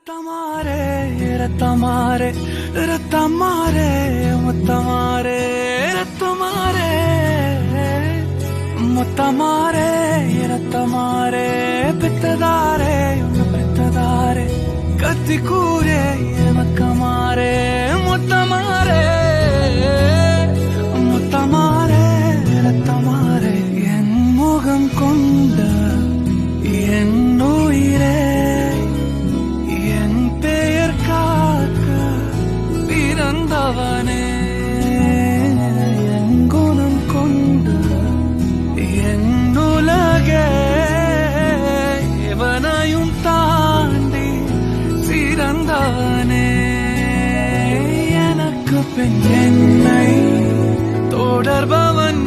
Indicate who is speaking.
Speaker 1: ரத்தமாரே ரத்தமாரே ரத்தமாரே முத்தமாரே ரத்தமாரே முத்தமாரே ரத்தமாரே பித்ததாரே உன்ன பித்ததாரே கத்தி கூரே மக்கமாரே முத்தமாரே முத்தமாரே ரத்தமாரே என் முகம் கொண்ட என் உயிரே பிறந்தவனே என் குணம் கொண்டு என் உலகே எவனையும் தாண்டி சிறந்தவனே எனக்கு பெண் என்னை தொடர்பவன்